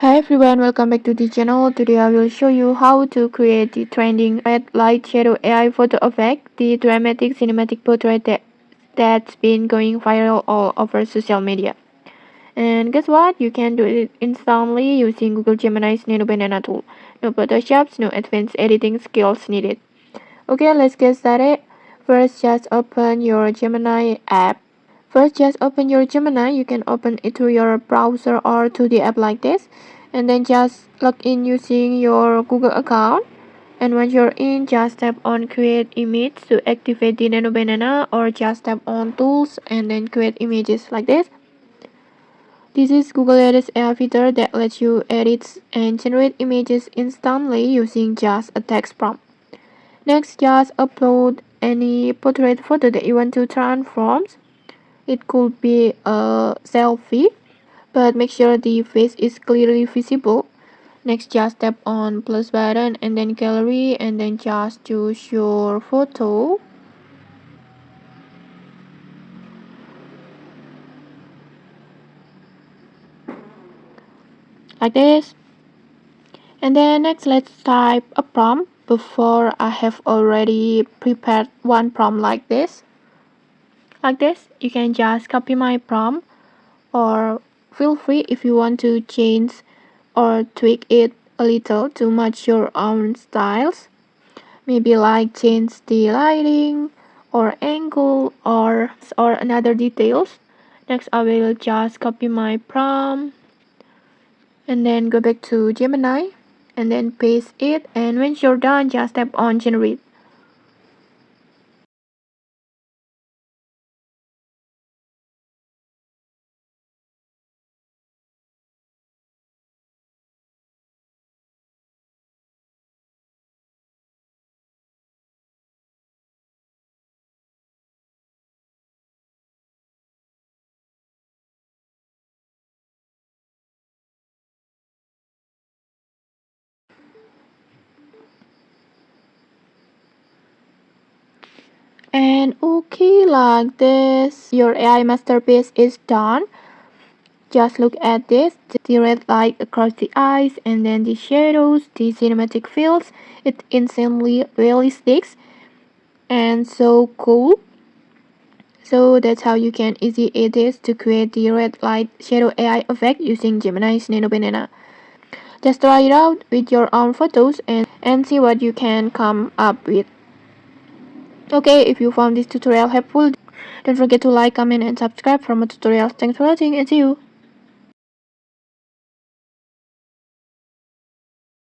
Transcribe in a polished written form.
Hi everyone, welcome back to the channel. Today I will show you how to create the trending red light shadow AI photo effect, the dramatic cinematic portrait that's been going viral all over social media. And guess what? You can do it instantly using Google Gemini's Nano Banana tool. No Photoshops, no advanced editing skills needed. Okay, let's get started. First, just open your Gemini app. First, just open your Gemini. You can open it through your browser or to the app like this. And then just log in using your Google account. And once you're in, just tap on create image to activate the Nano Banana, or just tap on tools and then create images like this. This is Google latest AI feature that lets you edit and generate images instantly using just a text prompt. Next, just upload any portrait photo that you want to transform. It could be a selfie, but make sure the face is clearly visible. Next, just tap on plus button and then gallery, and then just choose your photo like this. And then next, let's type a prompt. Before, I have already prepared one prompt like this. You can just copy my prompt, or feel free if you want to change or tweak it a little to match your own styles. Maybe like change the lighting or angle or another details. Next, I will just copy my prompt and then go back to Gemini and then paste it, and when you're done, just tap on generate. And okay, like this, your AI masterpiece is done. Just look at this, the red light across the eyes, and then the shadows, the cinematic feels. It insanely realistic and so cool. So that's how you can easy edit to create the red light shadow AI effect using Gemini's Nano Banana. Just try it out with your own photos and see what you can come up with. Okay, if you found this tutorial helpful, don't forget to like, comment, and subscribe for more tutorials. Thanks for watching and see you.